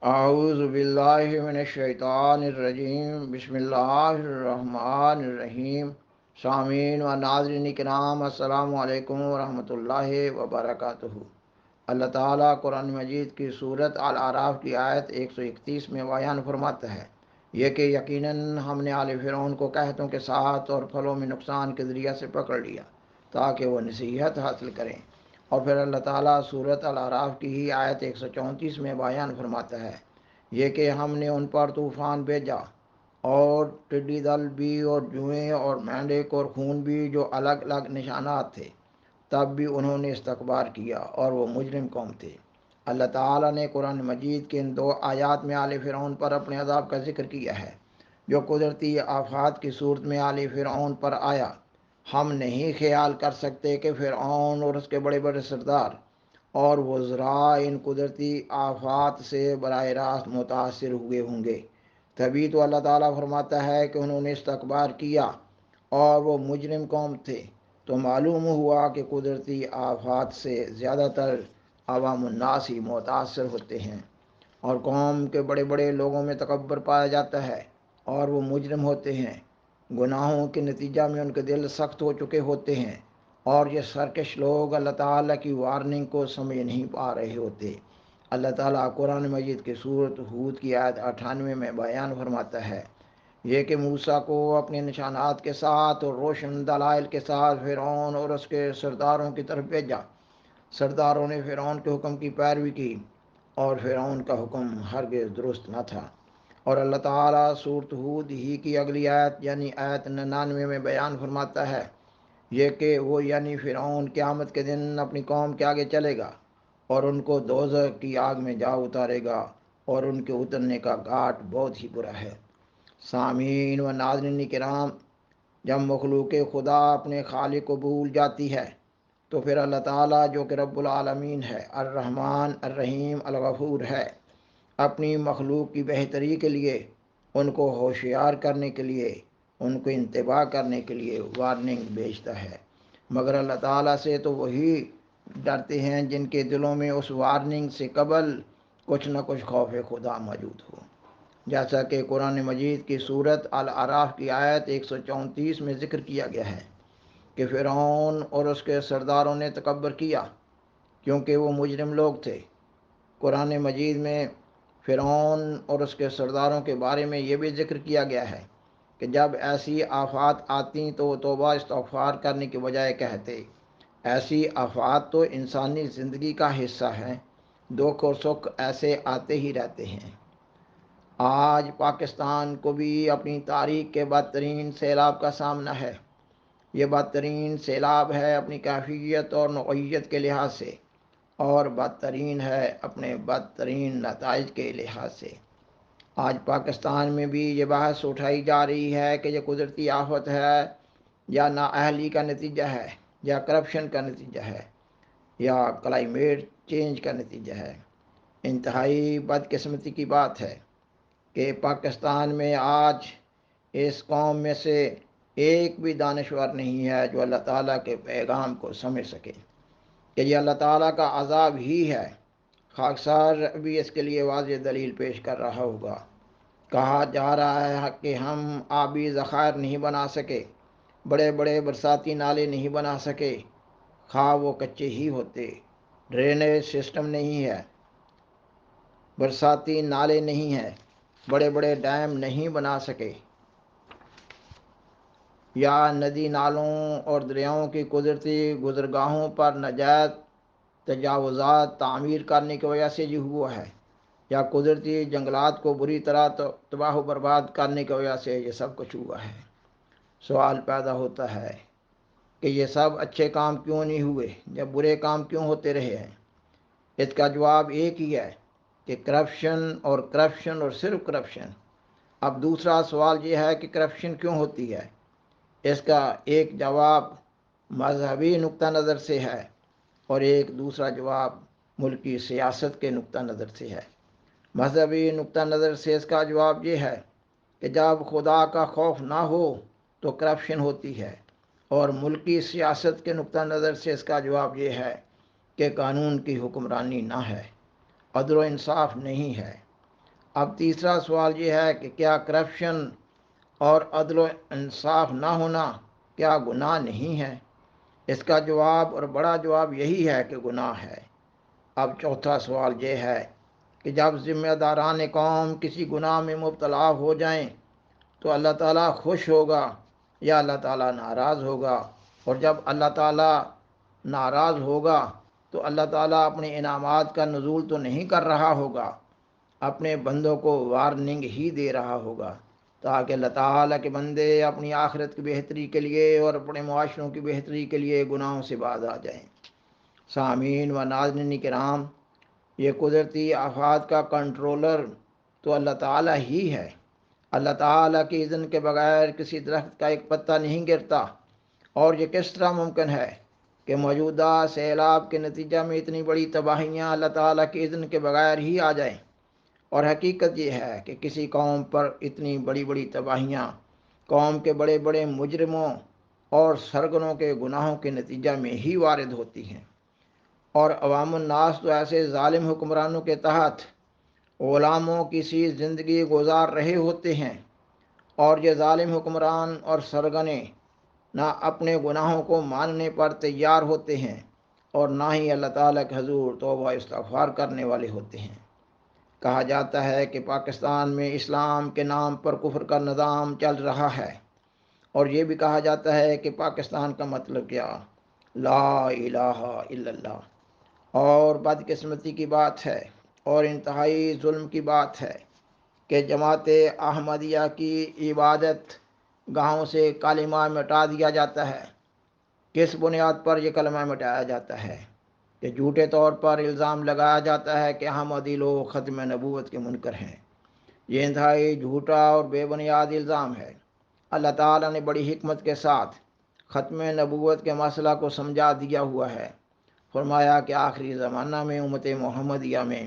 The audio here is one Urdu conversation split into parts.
اعوذ باللہ من الشیطان الرجیم بسم اللہ الرحمن الرحیم سامعین و ناظرین کرام السلام علیکم ورحمۃ اللہ وبرکاتہ۔ اللہ تعالیٰ قرآن مجید کی صورت الاعراف کی آیت 131 میں بیان فرماتا ہے یہ کہ یقیناً ہم نے آل فرعون کو قحطوں کے ساتھ اور پھلوں میں نقصان کے ذریعہ سے پکڑ لیا تاکہ وہ نصیحت حاصل کریں۔ اور پھر اللہ تعالیٰ صورت الاعراف کی ہی آیت 134 میں بیان فرماتا ہے یہ کہ ہم نے ان پر طوفان بھیجا اور ٹڈی دل بھی اور جوئیں اور مینڈک اور خون بھی جو الگ الگ نشانات تھے، تب بھی انہوں نے استکبار کیا اور وہ مجرم قوم تھے۔ اللہ تعالیٰ نے قرآن مجید کے ان دو آیات میں آل فرعون پر اپنے عذاب کا ذکر کیا ہے جو قدرتی آفات کی صورت میں آل فرعون پر آیا۔ ہم نہیں خیال کر سکتے کہ فرعون اور اس کے بڑے بڑے سردار اور وزراء ان قدرتی آفات سے براہ راست متاثر ہوئے ہوں گے، تبھی تو اللہ تعالیٰ فرماتا ہے کہ انہوں نے استکبار کیا اور وہ مجرم قوم تھے۔ تو معلوم ہوا کہ قدرتی آفات سے زیادہ تر عوام الناس ہی متاثر ہوتے ہیں، اور قوم کے بڑے بڑے لوگوں میں تکبر پایا جاتا ہے اور وہ مجرم ہوتے ہیں۔ گناہوں کے نتیجہ میں ان کے دل سخت ہو چکے ہوتے ہیں، اور یہ سرکش لوگ اللہ تعالیٰ کی وارننگ کو سمجھ نہیں پا رہے ہوتے۔ اللہ تعالیٰ قرآن مجید کی سورۃ ہود کی آیت 98 میں بیان فرماتا ہے یہ کہ موسیٰ کو اپنے نشانات کے ساتھ اور روشن دلائل کے ساتھ فرعون اور اس کے سرداروں کی طرف بھیجا۔ سرداروں نے فرعون کے حکم کی پیروی کی اور فرعون کا حکم ہرگز درست نہ تھا۔ اور اللہ تعالیٰ سورۃ ہود ہی کی اگلی آیت یعنی آیت 99 میں بیان فرماتا ہے یہ کہ وہ یعنی فرعون قیامت کے دن اپنی قوم کے آگے چلے گا اور ان کو دوزخ کی آگ میں جا اتارے گا، اور ان کے اترنے کا گھاٹ بہت ہی برا ہے۔ سامعین و ناظرین کرام، جب مخلوق خدا اپنے خالق کو بھول جاتی ہے تو پھر اللہ تعالیٰ جو کہ رب العالمین ہے، الرحمن الرحیم الغفور ہے، اپنی مخلوق کی بہتری کے لیے، ان کو ہوشیار کرنے کے لیے، ان کو انتباہ کرنے کے لیے وارننگ بھیجتا ہے۔ مگر اللہ تعالیٰ سے تو وہی ڈرتے ہیں جن کے دلوں میں اس وارننگ سے قبل کچھ نہ کچھ خوف خدا موجود ہو، جیسا کہ قرآن مجید کی صورت الاعراف کی آیت 134 میں ذکر کیا گیا ہے کہ فرعون اور اس کے سرداروں نے تکبر کیا کیونکہ وہ مجرم لوگ تھے۔ قرآن مجید میں فرعون اور اس کے سرداروں کے بارے میں یہ بھی ذکر کیا گیا ہے کہ جب ایسی آفات آتی تو وہ توبہ استغفار کرنے کے بجائے کہتے ایسی آفات تو انسانی زندگی کا حصہ ہیں، دکھ اور سکھ ایسے آتے ہی رہتے ہیں۔ آج پاکستان کو بھی اپنی تاریخ کے بدترین سیلاب کا سامنا ہے۔ یہ بدترین سیلاب ہے اپنی کیفیت اور نوعیت کے لحاظ سے، اور بدترین ہے اپنے بدترین نتائج کے لحاظ سے۔ آج پاکستان میں بھی یہ بحث اٹھائی جا رہی ہے کہ یہ قدرتی آفت ہے یا نااہلی کا نتیجہ ہے، یا کرپشن کا نتیجہ ہے، یا کلائمیٹ چینج کا نتیجہ ہے۔ انتہائی بدقسمتی کی بات ہے کہ پاکستان میں آج اس قوم میں سے ایک بھی دانشور نہیں ہے جو اللہ تعالیٰ کے پیغام کو سمجھ سکے کہ یہ اللہ تعالیٰ کا عذاب ہی ہے۔ خاکسار بھی اس کے لیے واضح دلیل پیش کر رہا ہوگا۔ کہا جا رہا ہے کہ ہم آبی ذخائر نہیں بنا سکے، بڑے بڑے برساتی نالے نہیں بنا سکے، خواہ وہ کچے ہی ہوتے، ڈرینیج سسٹم نہیں ہے، برساتی نالے نہیں ہیں، بڑے بڑے ڈیم نہیں بنا سکے، یا ندی نالوں اور دریاؤں کی قدرتی گزرگاہوں پر ناجائز تجاوزات تعمیر کرنے کی وجہ سے یہ ہوا ہے، یا قدرتی جنگلات کو بری طرح تباہ و برباد کرنے کی وجہ سے یہ سب کچھ ہوا ہے۔ سوال پیدا ہوتا ہے کہ یہ سب اچھے کام کیوں نہیں ہوئے، یا برے کام کیوں ہوتے رہے ہیں؟ اس کا جواب ایک ہی ہے کہ کرپشن اور کرپشن اور صرف کرپشن۔ اب دوسرا سوال یہ ہے کہ کرپشن کیوں ہوتی ہے؟ اس کا ایک جواب مذہبی نقطہ نظر سے ہے اور ایک دوسرا جواب ملکی سیاست کے نقطہ نظر سے ہے۔ مذہبی نقطہ نظر سے اس کا جواب یہ ہے کہ جب خدا کا خوف نہ ہو تو کرپشن ہوتی ہے، اور ملکی سیاست کے نقطہ نظر سے اس کا جواب یہ ہے کہ قانون کی حکمرانی نہ ہے، عدل و انصاف نہیں ہے۔ اب تیسرا سوال یہ ہے کہ کیا کرپشن اور عدل و انصاف نہ ہونا کیا گناہ نہیں ہے؟ اس کا جواب اور بڑا جواب یہی ہے کہ گناہ ہے۔ اب چوتھا سوال یہ ہے کہ جب ذمہ داران قوم کسی گناہ میں مبتلا ہو جائیں تو اللہ تعالیٰ خوش ہوگا یا اللہ تعالیٰ ناراض ہوگا؟ اور جب اللہ تعالیٰ ناراض ہوگا تو اللہ تعالیٰ اپنے انعامات کا نزول تو نہیں کر رہا ہوگا، اپنے بندوں کو وارننگ ہی دے رہا ہوگا تاکہ اللہ تعالیٰ کے بندے اپنی آخرت کی بہتری کے لیے اور اپنے معاشروں کی بہتری کے لیے گناہوں سے باز آ جائیں۔ سامعین و ناظرین کرام، یہ قدرتی آفات کا کنٹرولر تو اللہ تعالیٰ ہی ہے۔ اللہ تعالیٰ کی اذن کے بغیر کسی درخت کا ایک پتا نہیں گرتا، اور یہ کس طرح ممکن ہے کہ موجودہ سیلاب کے نتیجہ میں اتنی بڑی تباہیاں اللہ تعالیٰ کی اذن کے بغیر ہی آ جائیں؟ اور حقیقت یہ ہے کہ کسی قوم پر اتنی بڑی بڑی تباہیاں قوم کے بڑے بڑے مجرموں اور سرگنوں کے گناہوں کے نتیجہ میں ہی وارد ہوتی ہیں، اور عوام الناس تو ایسے ظالم حکمرانوں کے تحت غلاموں کی سی زندگی گزار رہے ہوتے ہیں، اور یہ ظالم حکمران اور سرگنے نہ اپنے گناہوں کو ماننے پر تیار ہوتے ہیں اور نہ ہی اللہ تعالیٰ کے حضور توبہ استغفار کرنے والے ہوتے ہیں۔ کہا جاتا ہے کہ پاکستان میں اسلام کے نام پر کفر کا نظام چل رہا ہے، اور یہ بھی کہا جاتا ہے کہ پاکستان کا مطلب کیا؟ لا الہ الا اللہ۔ اور بدقسمتی کی بات ہے اور انتہائی ظلم کی بات ہے کہ جماعت احمدیہ کی عبادت گاہوں سے کلمہ مٹا دیا جاتا ہے۔ کس بنیاد پر یہ کلمہ مٹایا جاتا ہے؟ کہ جھوٹے طور پر الزام لگایا جاتا ہے کہ احمدی لوگ ختم نبوت کے منکر ہیں۔ یہ انتہائی جھوٹا اور بے بنیاد الزام ہے۔ اللہ تعالیٰ نے بڑی حکمت کے ساتھ ختم نبوت کے مسئلہ کو سمجھا دیا ہوا ہے۔ فرمایا کہ آخری زمانہ میں امت محمدیہ میں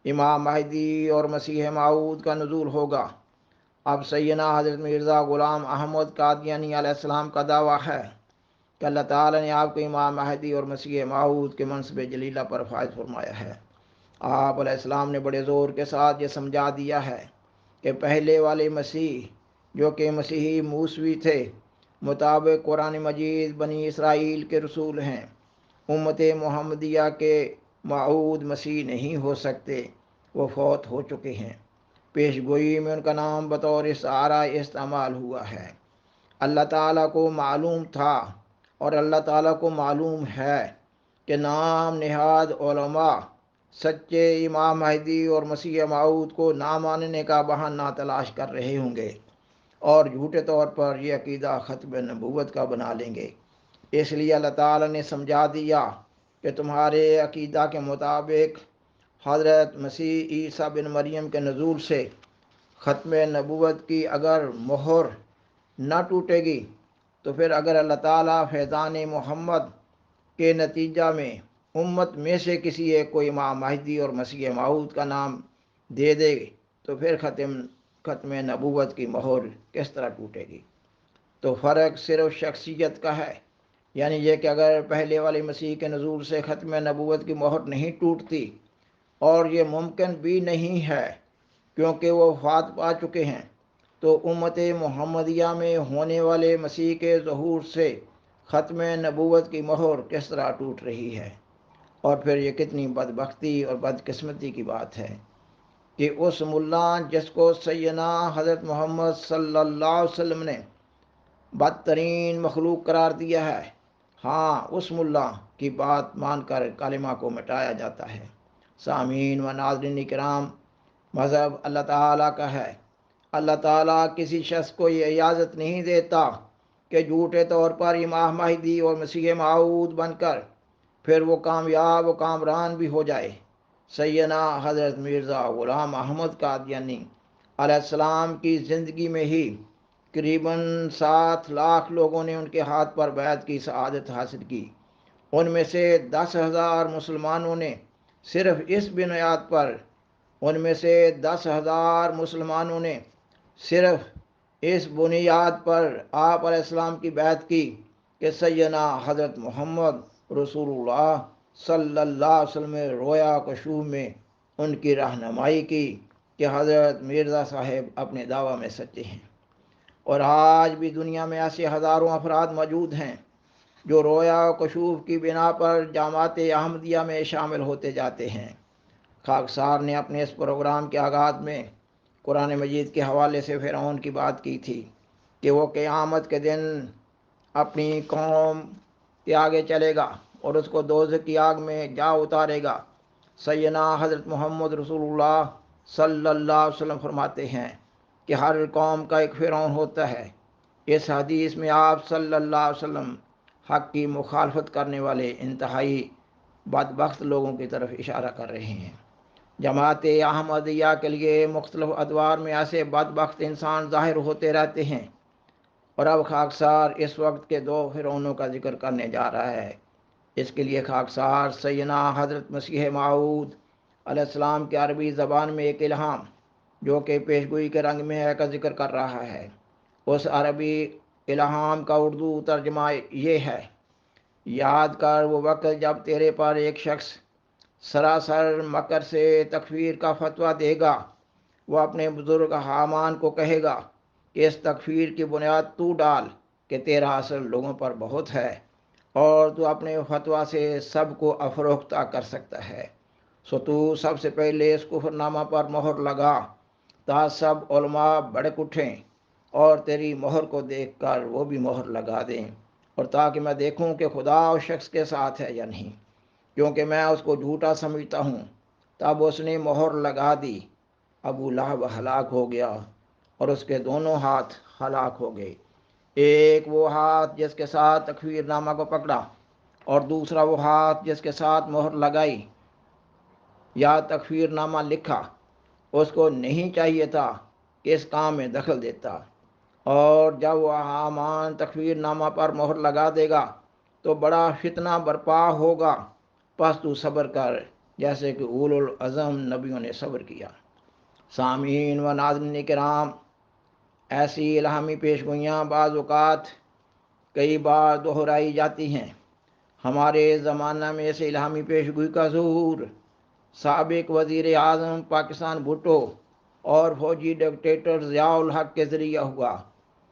امام مہدی اور مسیح موعود کا نزول ہوگا۔ اب سیدنا حضرت مرزا غلام احمد قادیانی علیہ السلام کا دعویٰ ہے کہ اللہ تعالیٰ نے آپ کو امام مہدی اور مسیح موعود کے منصب جلیلہ پر فائز فرمایا ہے۔ آپ علیہ السلام نے بڑے زور کے ساتھ یہ سمجھا دیا ہے کہ پہلے والے مسیح جو کہ مسیحی موسوی تھے، مطابق قرآن مجید بنی اسرائیل کے رسول ہیں، امت محمدیہ کے موعود مسیح نہیں ہو سکتے، وہ فوت ہو چکے ہیں۔ پیش گوئی میں ان کا نام بطور استعارہ استعمال ہوا ہے۔ اللہ تعالیٰ کو معلوم تھا اور اللہ تعالیٰ کو معلوم ہے کہ نام نہاد علماء سچے امام مہدی اور مسیح موعود کو نہ ماننے کا بہانہ تلاش کر رہے ہوں گے اور جھوٹے طور پر یہ عقیدہ ختم نبوت کا بنا لیں گے۔ اس لیے اللہ تعالیٰ نے سمجھا دیا کہ تمہارے عقیدہ کے مطابق حضرت مسیح عیسیٰ بن مریم کے نزول سے ختم نبوت کی اگر مہر نہ ٹوٹے گی تو پھر اگر اللہ تعالیٰ فیضان محمد کے نتیجہ میں امت میں سے کسی ایک کو امام مہدی اور مسیح موعود کا نام دے دے تو پھر ختم نبوت کی مہر کس طرح ٹوٹے گی؟ تو فرق صرف شخصیت کا ہے، یعنی یہ کہ اگر پہلے والے مسیح کے نزول سے ختم نبوت کی مہر نہیں ٹوٹتی، اور یہ ممکن بھی نہیں ہے کیونکہ وہ وفات پا چکے ہیں، تو امت محمدیہ میں ہونے والے مسیح کے ظہور سے ختم نبوت کی مہر کس طرح ٹوٹ رہی ہے؟ اور پھر یہ کتنی بدبختی اور بدقسمتی کی بات ہے کہ اس ملا جس کو سیدنا حضرت محمد صلی اللہ علیہ وسلم نے بدترین مخلوق قرار دیا ہے، ہاں اس ملا کی بات مان کر کلمہ کو مٹایا جاتا ہے۔ سامعین و ناظرین کرام، مذہب اللہ تعالیٰ کا ہے۔ اللہ تعالیٰ کسی شخص کو یہ اجازت نہیں دیتا کہ جھوٹے طور پر امام مہدی اور مسیح موعود بن کر پھر وہ کامیاب و کامران بھی ہو جائے۔ سیدنا حضرت مرزا غلام احمد قادیانی علیہ السلام کی زندگی میں ہی قریباً 7 لاکھ لوگوں نے ان کے ہاتھ پر بیعت کی سعادت حاصل کی۔ ان میں سے 10,000 مسلمانوں نے صرف اس بنیاد پر آپ علیہ السلام کی بیعت کی کہ سیدنا حضرت محمد رسول اللہ صلی اللہ علیہ وسلم نے رویا کشوف میں ان کی رہنمائی کی کہ حضرت مرزا صاحب اپنے دعویٰ میں سچے ہیں، اور آج بھی دنیا میں ایسے ہزاروں افراد موجود ہیں جو رویا و کشوف کی بنا پر جماعت احمدیہ میں شامل ہوتے جاتے ہیں۔ خاکسار نے اپنے اس پروگرام کے آغاز میں قرآن مجید کے حوالے سے فرعون کی بات کی تھی کہ وہ قیامت کے دن اپنی قوم کے آگے چلے گا اور اس کو دوزخ کی آگ میں جا اتارے گا۔ سیدنا حضرت محمد رسول اللہ صلی اللہ علیہ وسلم فرماتے ہیں کہ ہر قوم کا ایک فرعون ہوتا ہے۔ اس حدیث میں آپ صلی اللہ علیہ وسلم حق کی مخالفت کرنے والے انتہائی بدبخت لوگوں کی طرف اشارہ کر رہے ہیں۔ جماعت احمدیہ کے لیے مختلف ادوار میں ایسے بدبخت انسان ظاہر ہوتے رہتے ہیں، اور اب خاکسار اس وقت کے دو فرعونوں کا ذکر کرنے جا رہا ہے۔ اس کے لیے خاکسار سیدنا حضرت مسیح موعود علیہ السلام کے عربی زبان میں ایک الہام جو کہ پیشگوئی کے رنگ میں ہے کا ذکر کر رہا ہے۔ اس عربی الہام کا اردو ترجمہ یہ ہے: یاد کر وہ وقت جب تیرے پر ایک شخص سراسر مکر سے تکفیر کا فتویٰ دے گا۔ وہ اپنے بزرگ حامان کو کہے گا کہ اس تکفیر کی بنیاد تو ڈال کہ تیرا اثر لوگوں پر بہت ہے اور تو اپنے فتویٰ سے سب کو افروختہ کر سکتا ہے، سو تو سب سے پہلے اس کفر نامہ پر مہر لگا تا سب علماء بڑک اٹھیں اور تیری مہر کو دیکھ کر وہ بھی مہر لگا دیں، اور تاکہ میں دیکھوں کہ خدا اس شخص کے ساتھ ہے یا نہیں، کیونکہ میں اس کو جھوٹا سمجھتا ہوں۔ تب اس نے مہر لگا دی۔ ابو لہب ہلاک ہو گیا اور اس کے دونوں ہاتھ ہلاک ہو گئے، ایک وہ ہاتھ جس کے ساتھ تکفیر نامہ کو پکڑا اور دوسرا وہ ہاتھ جس کے ساتھ مہر لگائی یا تکفیر نامہ لکھا۔ اس کو نہیں چاہیے تھا کہ اس کام میں دخل دیتا، اور جب وہ حامان تکفیر نامہ پر مہر لگا دے گا تو بڑا فتنہ برپا ہوگا، پس تو صبر کر جیسے کہ اولو العزم نبیوں نے صبر کیا۔ سامعین و ناظرین کرام، ایسی الہامی پیشگوئیاں بعض اوقات کئی بار دہرائی جاتی ہیں۔ ہمارے زمانہ میں اس الہامی پیشگوئی کا ظہور سابق وزیر اعظم پاکستان بھٹو اور فوجی ڈکٹیٹر ضیاء الحق کے ذریعہ ہوا۔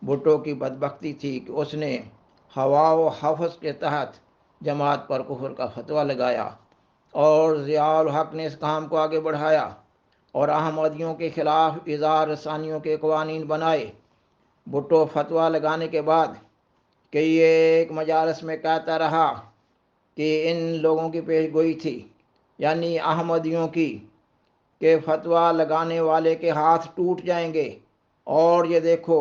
بھٹو کی بدبختی تھی کہ اس نے ہوا و حفظ کے تحت جماعت پر کفر کا فتویٰ لگایا، اور ضیاء الحق نے اس کام کو آگے بڑھایا اور احمدیوں کے خلاف اظہار رسانیوں کے قوانین بنائے۔ بھٹو فتویٰ لگانے کے بعد کئی ایک مجالس میں کہتا رہا کہ ان لوگوں کی پیش گوئی تھی، یعنی احمدیوں کی، کہ فتویٰ لگانے والے کے ہاتھ ٹوٹ جائیں گے، اور یہ دیکھو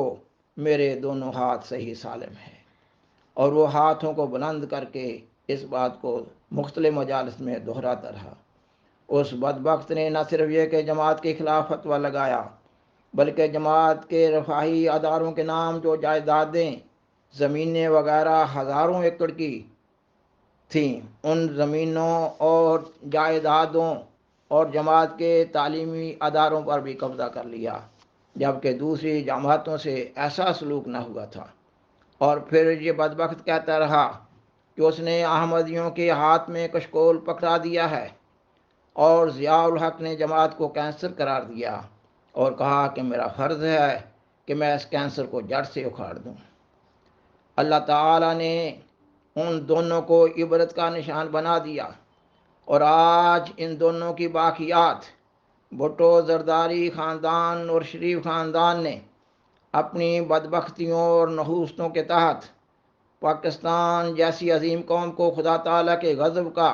میرے دونوں ہاتھ صحیح سالم ہیں، اور وہ ہاتھوں کو بلند کر کے اس بات کو مختلف مجالس میں دہراتا رہا۔ اس بدبخت نے نہ صرف یہ کہ جماعت کے خلاف فتویٰ لگایا، بلکہ جماعت کے رفاہی اداروں کے نام جو جائیدادیں، زمینیں وغیرہ ہزاروں ایکڑ کی تھیں، ان زمینوں اور جائیدادوں اور جماعت کے تعلیمی اداروں پر بھی قبضہ کر لیا، جبکہ دوسری جماعتوں سے ایسا سلوک نہ ہوا تھا۔ اور پھر یہ بدبخت کہتا رہا کہ اس نے احمدیوں کے ہاتھ میں کشکول پکڑا دیا ہے، اور ضیاء الحق نے جماعت کو کینسر قرار دیا اور کہا کہ میرا فرض ہے کہ میں اس کینسر کو جڑ سے اکھاڑ دوں۔ اللہ تعالیٰ نے ان دونوں کو عبرت کا نشان بنا دیا، اور آج ان دونوں کی باقیات بھٹو زرداری خاندان اور شریف خاندان نے اپنی بدبختیوں اور نحوستوں کے تحت پاکستان جیسی عظیم قوم کو خدا تعالیٰ کے غضب کا،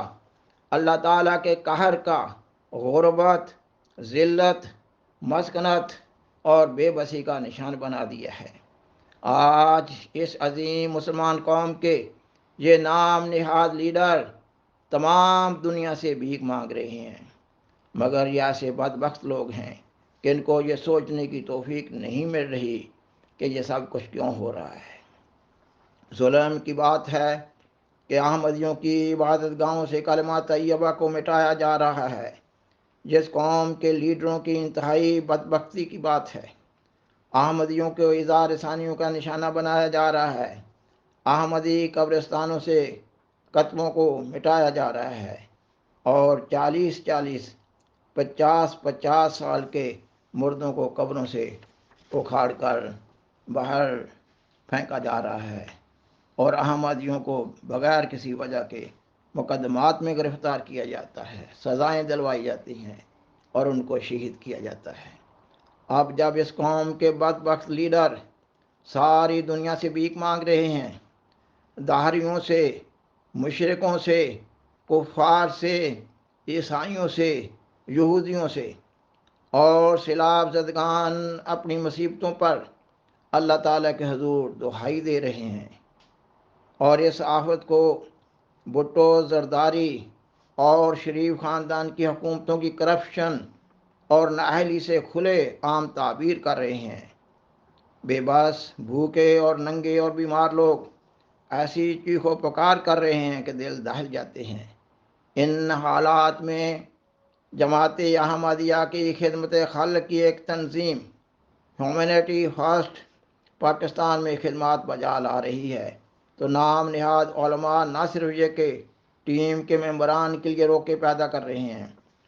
اللہ تعالیٰ کے قہر کا، غربت، ذلت، مسکنت اور بے بسی کا نشان بنا دیا ہے۔ آج اس عظیم مسلمان قوم کے یہ نام نہاد لیڈر تمام دنیا سے بھیک مانگ رہے ہیں، مگر یہ ایسے بدبخت لوگ ہیں کہ ان کو یہ سوچنے کی توفیق نہیں مل رہی کہ یہ سب کچھ کیوں ہو رہا ہے۔ ظلم کی بات ہے کہ احمدیوں کی عبادت گاہوں سے کلمہ طیبہ کو مٹایا جا رہا ہے۔ جس قوم کے لیڈروں کی انتہائی بدبختی کی بات ہے، احمدیوں کو اظہار رسانیوں کا نشانہ بنایا جا رہا ہے، احمدی قبرستانوں سے کتبوں کو مٹایا جا رہا ہے، اور 40-40 50-50 سال کے مردوں کو قبروں سے اکھاڑ کر باہر پھینکا جا رہا ہے اور احمدیوں کو بغیر کسی وجہ کے مقدمات میں گرفتار کیا جاتا ہے، سزائیں دلوائی جاتی ہیں اور ان کو شہید کیا جاتا ہے۔ اب جب اس قوم کے بدبخت لیڈر ساری دنیا سے بھیک مانگ رہے ہیں، دہریوں سے، مشرکوں سے، کفار سے، عیسائیوں سے، یہودیوں سے اور سیلاب زدگان اپنی مصیبتوں پر اللہ تعالیٰ کے حضور دہائی دے رہے ہیں اور اس آفت کو بھٹو، زرداری اور شریف خاندان کی حکومتوں کی کرپشن اور نااہلی سے کھلے عام تعبیر کر رہے ہیں۔ بے بس، بھوکے اور ننگے اور بیمار لوگ ایسی چیخ و پکار کر رہے ہیں کہ دل دہل جاتے ہیں۔ ان حالات میں جماعت احمدیہ کی خدمت خلق کی ایک تنظیم ہیومینٹی فرسٹ پاکستان میں خدمات بجا لا رہی ہے، تو نام نہاد علماء نہ صرف یہ کہ ٹیم کے ممبران کے لیے روکے پیدا کر رہے ہیں،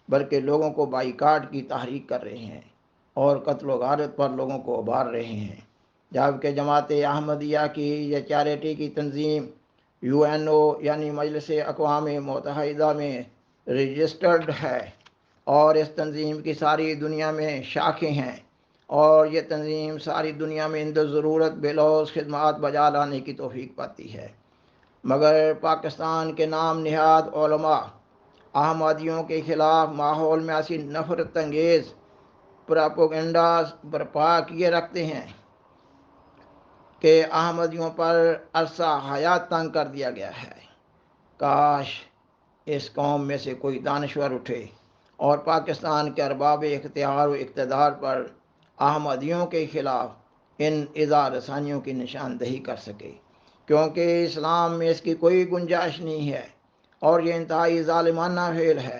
بلکہ لوگوں کو بائیکاٹ کی تحریک کر رہے ہیں اور قتل و غارت پر لوگوں کو ابھار رہے ہیں، جبکہ جماعت احمدیہ کی یہ چیریٹی کی تنظیم UNO یعنی مجلس اقوام متحدہ میں رجسٹرڈ ہے اور اس تنظیم کی ساری دنیا میں شاخیں ہیں اور یہ تنظیم ساری دنیا میں اندر ضرورت بلوز خدمات بجا لانے کی توفیق پاتی ہے، مگر پاکستان کے نام نہاد علماء احمدیوں کے خلاف ماحول میں ایسی نفرت انگیز پراپوگنڈا برپا کیے رکھتے ہیں کہ احمدیوں پر عرصہ حیات تنگ کر دیا گیا ہے۔ کاش اس قوم میں سے کوئی دانشور اٹھے اور پاکستان کے ارباب اختیار و اقتدار پر احمدیوں کے خلاف ان اظہار رسانیوں کی نشاندہی کر سکے، کیونکہ اسلام میں اس کی کوئی گنجائش نہیں ہے اور یہ انتہائی ظالمانہ فعل ہے۔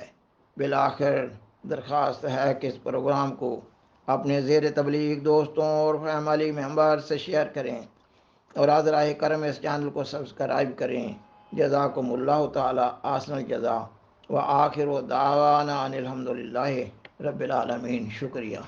بالآخر درخواست ہے کہ اس پروگرام کو اپنے زیر تبلیغ دوستوں اور فیملی ممبر سے شیئر کریں اور حضرہ کرم اس چینل کو سبسکرائب کریں۔ جزاکم اللہ تعالی احسن الجزا و آخر دعوانا ان الحمدللہ رب العالمین۔ شکریہ۔